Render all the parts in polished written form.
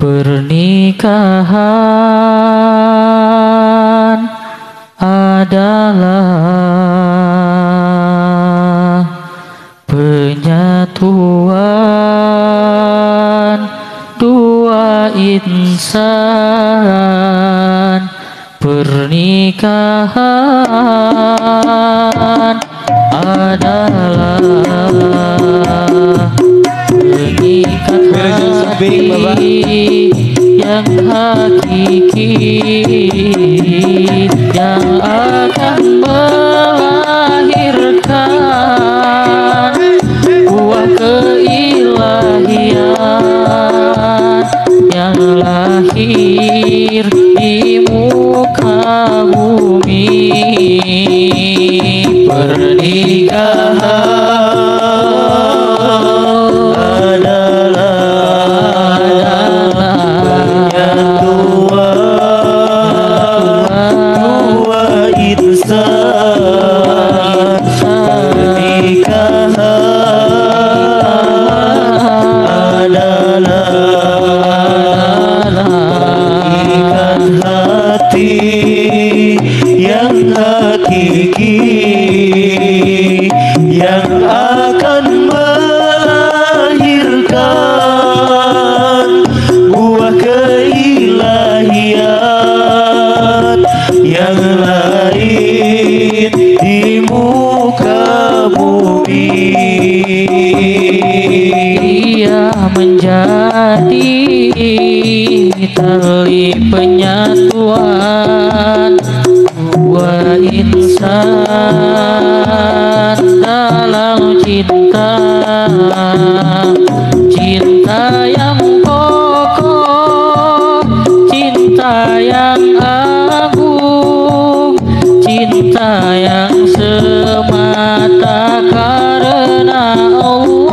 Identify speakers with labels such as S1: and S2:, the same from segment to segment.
S1: Pernikahan adalah penyatuan dua insan. Pernikahan adalah mengikat hati yang hakiki, yang akan melahirkan buah keilahian yang lahir di muka bumi. Pernikahan adalah penyatuan dua insan. Pernikahan adalah mengikat hati yang hakiki, yang akan melahirkan buah keilahian yang lain di muka bumi. Ia menjadi tali penyatuan dua insan dalam cinta, cinta yang kokoh, cinta yang agung, cinta yang semata karena Allah.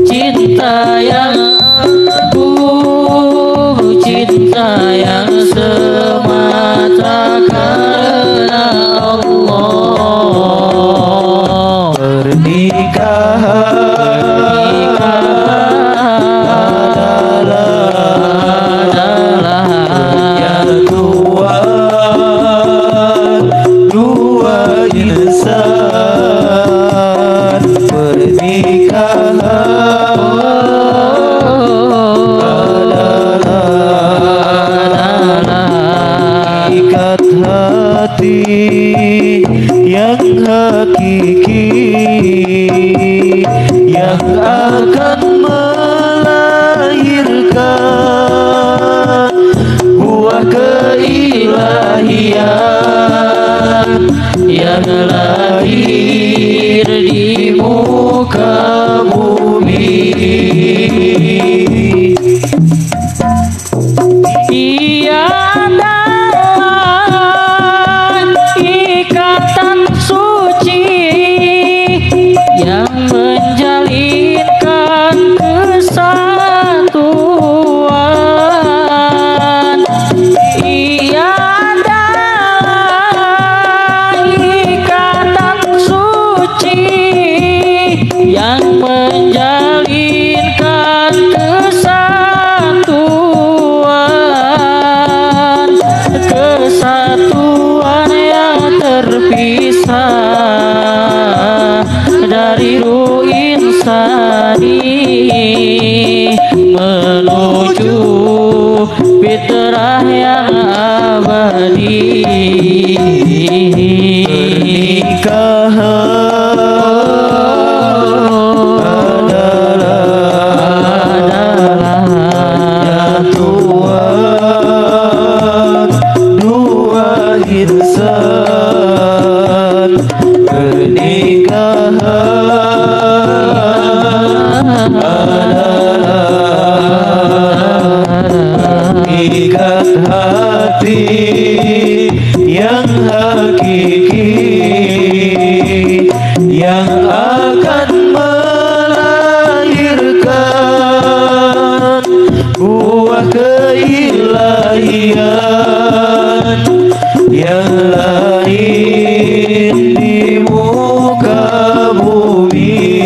S1: Cinta yang agung, cinta yang semata karena Allah. Pernikahan adalah penyatuan dua insan. Pernikahan mengikat hati yang hakiki, yang akan melahirkan buah keilahian yang lahir di muka bumi. Ia adalah ikatan suci yang menjalinkan kesatuan. Ia adalah ikatan suci yang menjalinkan kesatuan, kesatuan yang terpisah dari ruh insani menuju fitrah yang abadi. Pernikahan adalah penyatuan dua insan. Pernikahan adalah mengikat hati yang hakiki, yang akan melahirkan buah keilahian yang lain di muka bumi.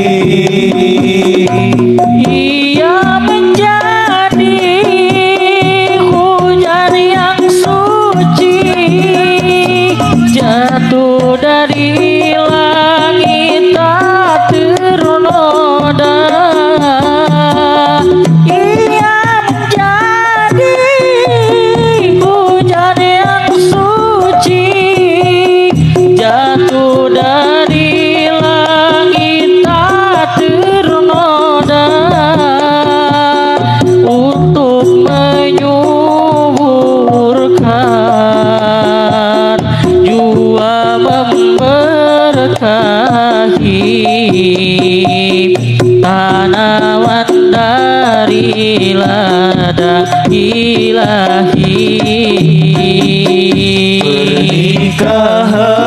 S1: berkahi tanaman dari lada ilahi pernikahan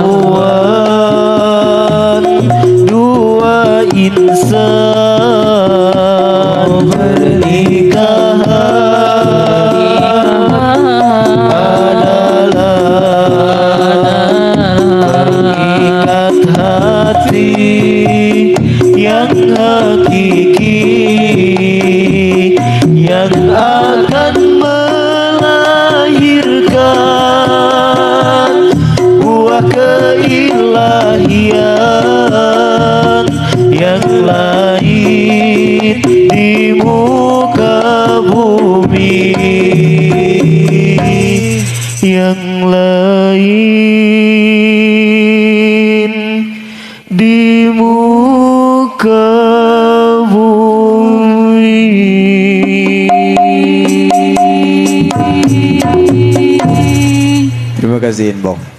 S1: adalah dua insan pernikahan adalah ikat hati yang hakiki yang akan melahirkan buah keilahian yang lain di muka bumi, yang lain di muka bumi.
S2: Terima kasih Inbok.